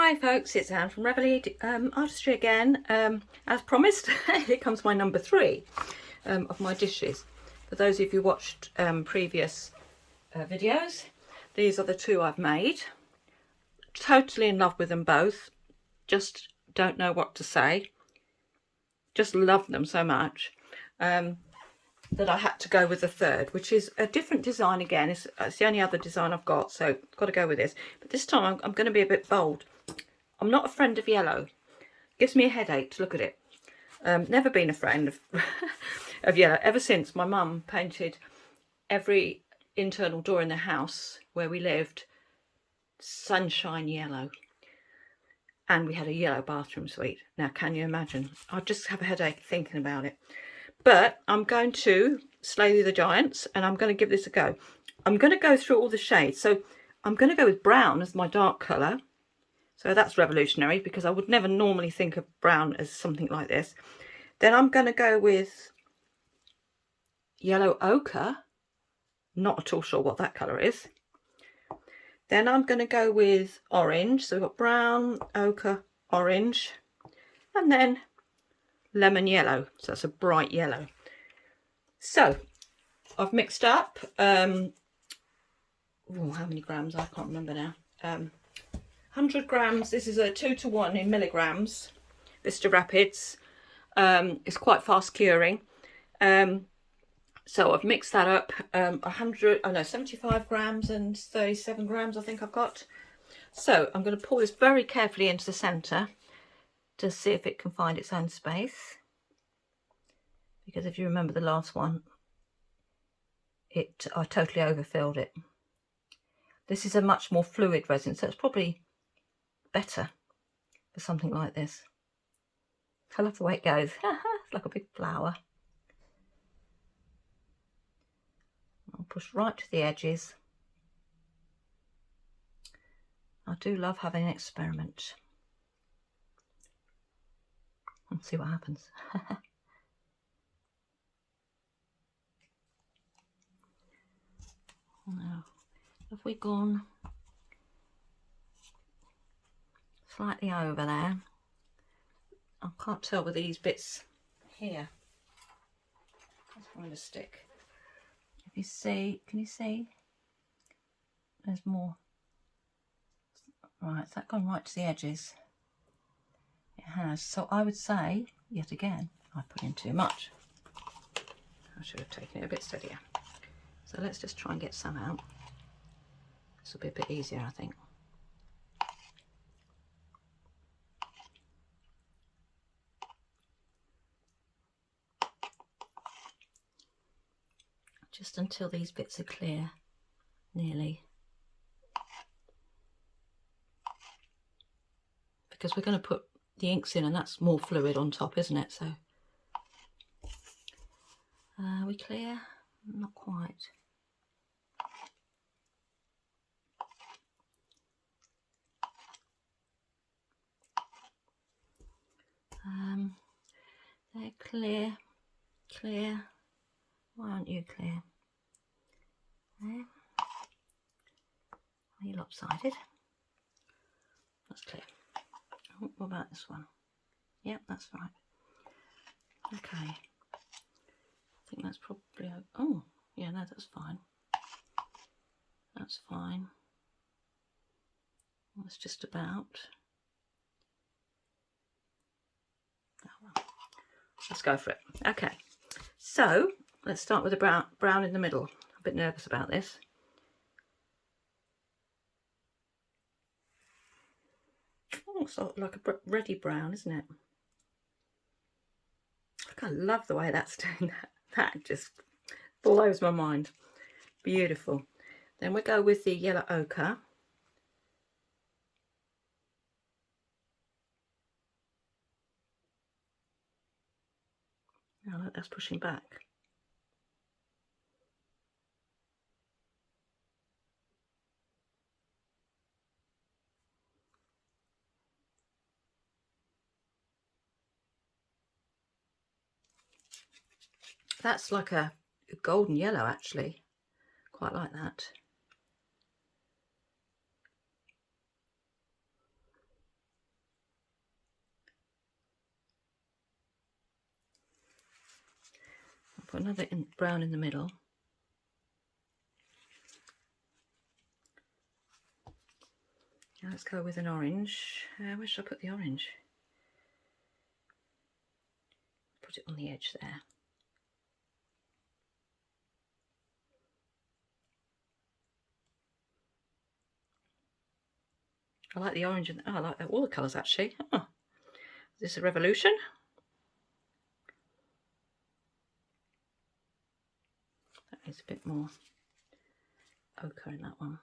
Hi folks, it's Anne from Reveille Artistry again. As promised, here comes my number 3 of my dishes. For those of you who watched previous videos, these are the 2 I've made. Totally in love with them both. Just don't know what to say. Just love them so much that I had to go with the 3rd, which is a different design again. It's the only other design I've got, so I've got to go with this. But this time I'm going to be a bit bold. I'm not a friend of yellow. Gives me a headache to look at it. Never been a friend of, of yellow. Ever since my mum painted every internal door in the house where we lived sunshine yellow. And we had a yellow bathroom suite. Now, can you imagine? I just have a headache thinking about it. But I'm going to slay the giants and I'm going to give this a go. I'm going to go through all the shades. So I'm going to go with brown as my dark colour. So that's revolutionary because I would never normally think of brown as something like this. Then I'm going to go with yellow ochre. Not at all sure what that colour is. Then I'm going to go with orange. So we've got brown, ochre, orange. And then lemon yellow. So that's a bright yellow. So I've mixed up, how many grams? I can't remember now. 100 grams. This is a 2:1 in milligrams. Vista Rapids. It's quite fast curing. So I've mixed that up. 75 grams and 37 grams I think I've got. So I'm going to pour this very carefully into the centre to see if it can find its own space. Because if you remember the last one, I totally overfilled it. This is a much more fluid resin, so it's probably better for something like this. I love the way it goes. It's like a big flower. I'll push right to the edges. I do love having an experiment. Let's see what happens. Now, have we gone slightly over there? I can't tell with these bits here. Let's find a stick. If you see, can you see? There's more. Right, has that gone right to the edges? It has. So I would say, yet again, I put in too much. I should have taken it a bit steadier. So let's just try and get some out. This will be a bit easier, I think. Just until these bits are clear, nearly. Because we're going to put the inks in and that's more fluid on top, isn't it? So, are we clear? Not quite. They're clear, clear. Why aren't you clear? There. Are you lopsided? That's clear. Oh, what about this one? Yep, that's right. Okay. I think that's probably... Oh, yeah, no, that's fine. That's fine. That's just about... Oh, well. Let's go for it. Okay. So, let's start with the brown in the middle. I'm a bit nervous about this. Oh, it's like a reddy brown, isn't it? I love the way that's doing that. That just blows my mind. Beautiful. Then we go with the yellow ochre. Now look, that's pushing back. That's like a golden yellow, actually. Quite like that. Put another brown in the middle. Now let's go with an orange. Where should I put the orange? Put it on the edge there. I like the orange and I like all the colours actually. Oh, is this a revolution? That needs a bit more ochre in that one.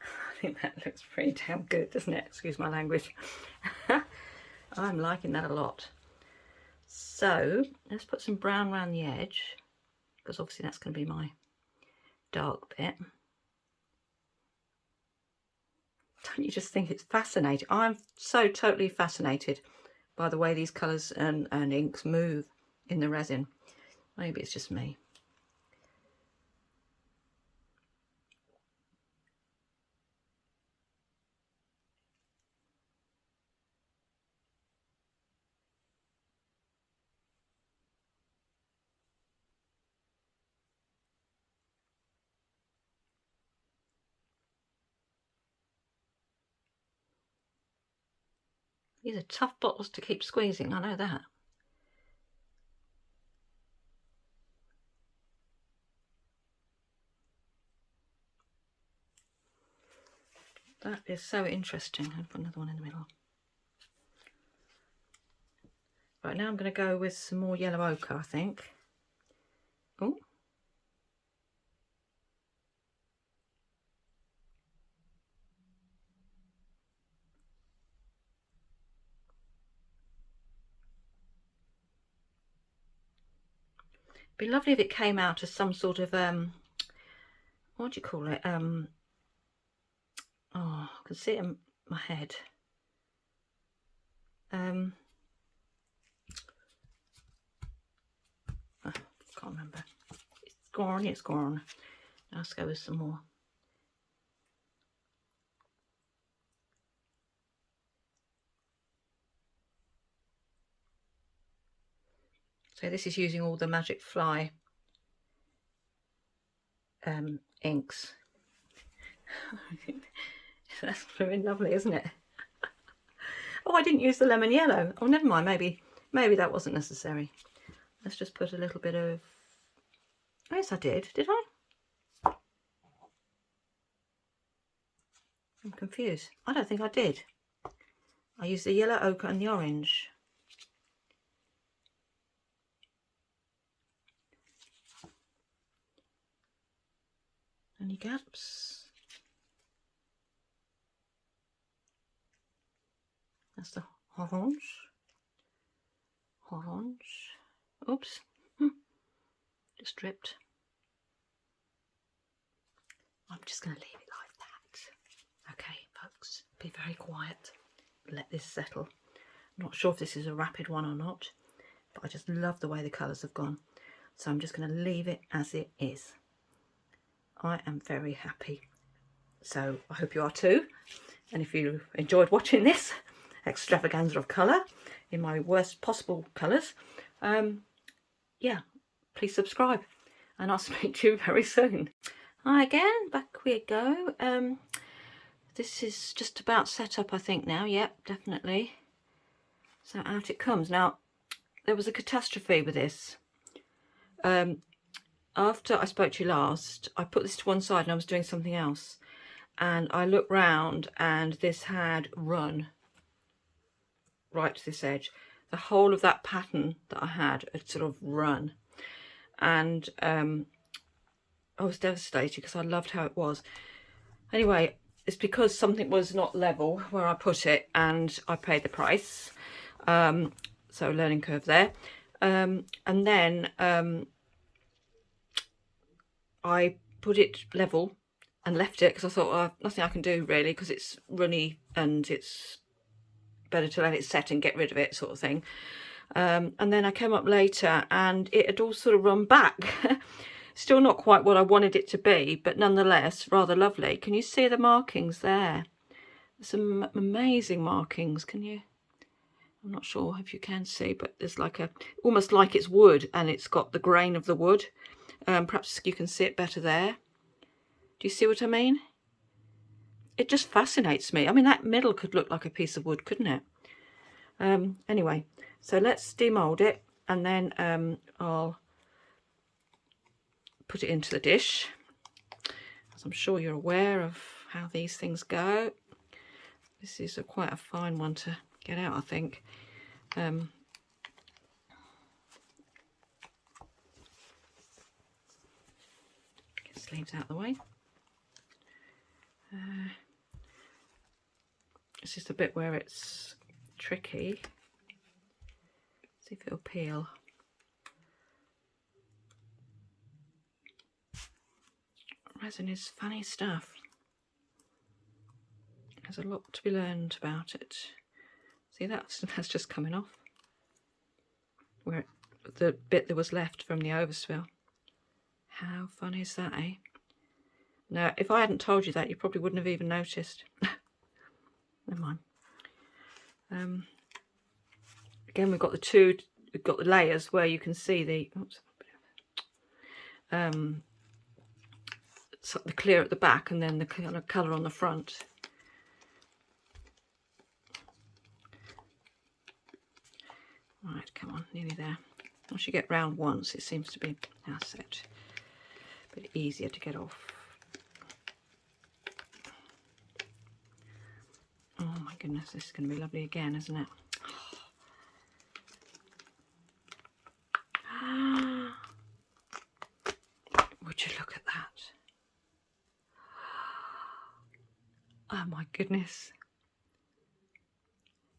I think that looks pretty damn good, doesn't it? Excuse my language. I'm liking that a lot. So let's put some brown around the edge, because obviously that's going to be my dark bit. Don't you just think it's fascinating? I'm so totally fascinated by the way these colours and inks move in the resin. Maybe it's just me. These are tough bottles to keep squeezing, I know that. That is so interesting. I'll put another one in the middle. Right, now I'm going to go with some more yellow ochre, I think. Oh. It'd be lovely if it came out as some sort of, what do you call it? Oh, I can see it in my head. Oh, can't remember. It's gone, it's gone. Now let's go with some more. So this is using all the Magic Fly inks. That's very lovely, isn't it? Oh, I didn't use the lemon yellow. Oh, never mind. Maybe that wasn't necessary. Let's just put a little bit of... Oh, yes, I did. Did I? I'm confused. I don't think I did. I used the yellow ochre and the orange. Any gaps? That's the orange. Orange. Oops. Just dripped. I'm just going to leave it like that. Okay, folks, be very quiet. Let this settle. I'm not sure if this is a rapid one or not, but I just love the way the colours have gone. So I'm just going to leave it as it is. I am very happy. So I hope you are too. And if you enjoyed watching this extravaganza of colour in my worst possible colours, yeah, please subscribe and I'll speak to you very soon. Hi again, back we go. This is just about set up, I think now. Yep, definitely. So out it comes. Now, there was a catastrophe with this. After I spoke to you last, I put this to one side and I was doing something else. And I looked round and this had run right to this edge. The whole of that pattern that I had sort of run. And I was devastated because I loved how it was. Anyway, it's because something was not level where I put it and I paid the price. So learning curve there. And then I put it level and left it because I thought, well, nothing I can do really because it's runny and it's better to let it set and get rid of it, sort of thing. And then I came up later and it had all sort of run back. Still not quite what I wanted it to be, but nonetheless rather lovely. Can you see the markings there? some amazing markings. Can you? I'm not sure if you can see, but there's like a, almost like it's wood, and it's got the grain of the wood. Perhaps you can see it better there. Do you see what I mean? It just fascinates me. I mean, that middle could look like a piece of wood, couldn't it? Anyway, so let's demold it, and then I'll put it into the dish. As I'm sure you're aware of how these things go. This is quite a fine one to get out, I think. Get sleeves out of the way. It's just a bit where it's tricky. See if it'll peel. Resin is funny stuff. There's a lot to be learned about it. See, that's just coming off. Where the bit that was left from the overspill. How fun is that, eh? Now, if I hadn't told you that, you probably wouldn't have even noticed. Never mind. Again, we've got the layers where you can see the so the clear at the back, and then the kind of colour on the front. Right, come on, nearly there. Once you get round once, it seems to be, that's it, a bit easier to get off. Oh my goodness, this is going to be lovely again, isn't it? Would you look at that? Oh my goodness.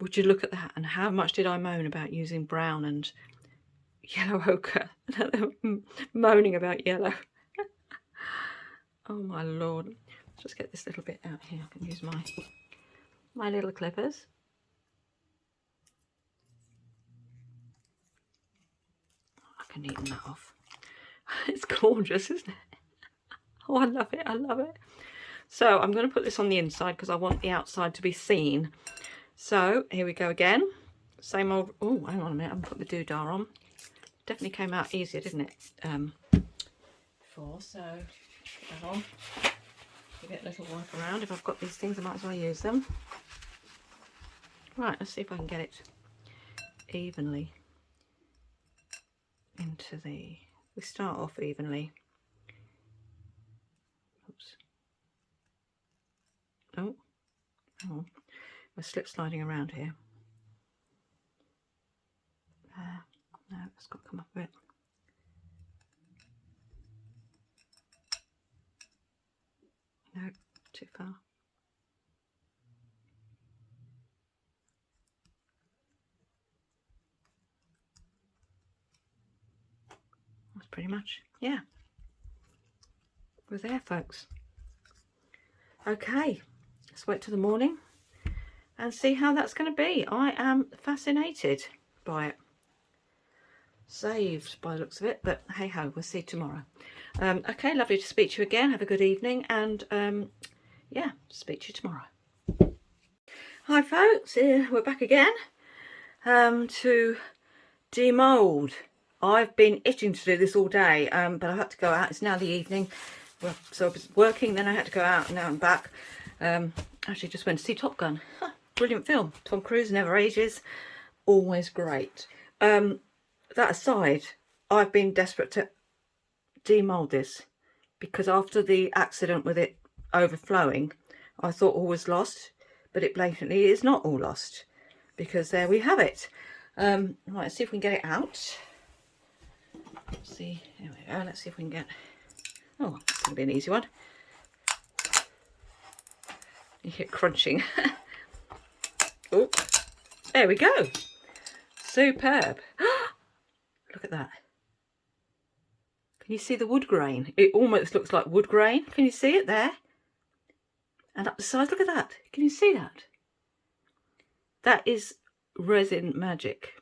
Would you look at that? And how much did I moan about using brown and yellow ochre? Moaning about yellow. Oh my lord. Let's just get this little bit out here. I can use my little clippers. I can neaten that off. It's gorgeous, isn't it? Oh, I love it. I love it. So I'm going to put this on the inside because I want the outside to be seen. So here we go again. Same old. Oh, hang on a minute. I haven't put the doodah on. Definitely came out easier, didn't it? Before. So put that on. Give it a little wipe around. If I've got these things, I might as well use them. Right. Let's see if I can get it evenly into the. We start off evenly. Oops. Oh. Hang on. We're slip sliding around here. No, it's got to come up a bit. No, too far. That's pretty much, yeah. We're there, folks. Okay, let's wait till the morning and see how that's going to be. I am fascinated by it. Saved by the looks of it, but hey ho, we'll see tomorrow. Okay, lovely to speak to you again. Have a good evening, and yeah, speak to you tomorrow. Hi folks, we're back again to demold. I've been itching to do this all day, but I had to go out. It's now the evening. Well, so I was working, then I had to go out, and now I'm back. Actually just went to see Top Gun. Huh, brilliant film. Tom Cruise never ages. Always great. That aside, I've been desperate to demold this because after the accident with it overflowing, I thought all was lost, but it blatantly is not all lost because there we have it. Right, let's see if we can get it out. Let's see, there we go. Let's see if we can get. Oh, it's going to be an easy one. You hear crunching. Oh, there we go. Superb. Look at that. Can you see the wood grain? It almost looks like wood grain. Can you see it there? And up the sides, look at that. Can you see that? That is resin magic.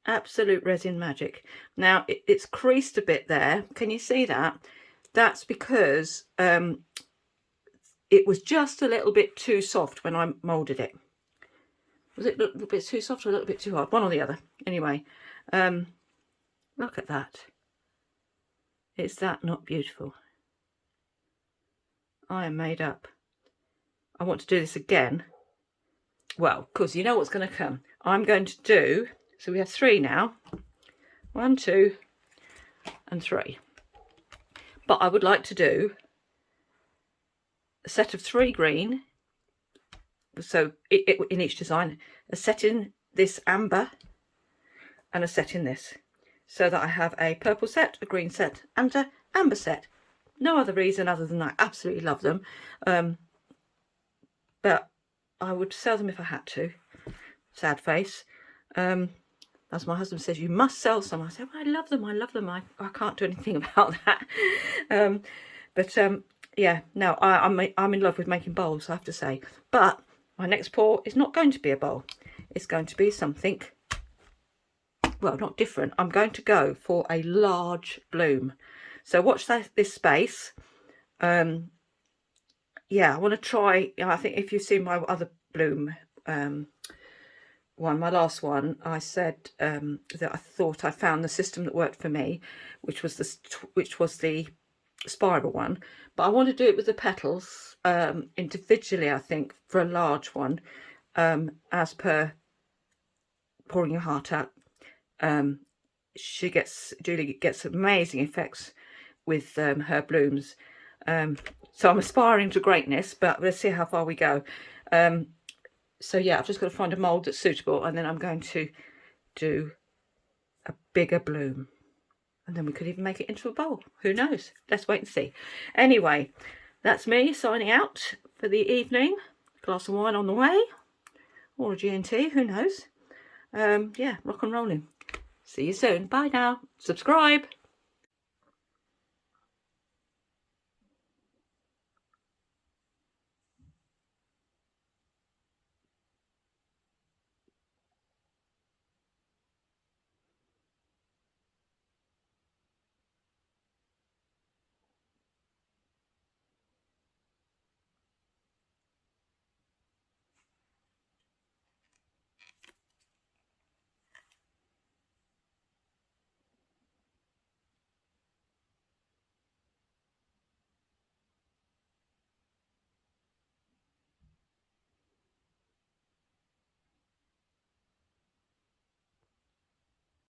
Absolute resin magic. Now, it's creased a bit there. Can you see that? That's because it it was just a little bit too soft when I moulded it. Was it a little bit too soft or a little bit too hard? One or the other. Anyway, look at that. Is that not beautiful? I am made up. I want to do this again. Well, because you know what's going to come. I'm going to do, so we have 3 now. 1, 2, and 3. But I would like to do a set of 3 green. So in each design, a set in this amber and a set in this. So that I have a purple set, a green set, and an amber set. No other reason other than I absolutely love them. But I would sell them if I had to. Sad face. As my husband says, you must sell some. I said, well, I love them. I can't do anything about that. Yeah, no, I'm in love with making bowls, I have to say. But my next pour is not going to be a bowl. It's going to be something, well, not different. I'm going to go for a large bloom. So watch this space. Yeah, I want to try, I think if you've seen my other bloom one, my last one, I said that I thought I found the system that worked for me, which was the spiral one. But I want to do it with the petals individually, I think, for a large one, as per Pouring Your Heart Out. Julie gets amazing effects with her blooms. So I'm aspiring to greatness, but let's see how far we go. So yeah, I've just got to find a mould that's suitable, and then I'm going to do a bigger bloom. And then we could even make it into a bowl. Who knows? Let's wait and see. Anyway, that's me signing out for the evening. Glass of wine on the way. Or a G&T, who knows? Yeah, rock and rolling. See you soon. Bye now. Subscribe.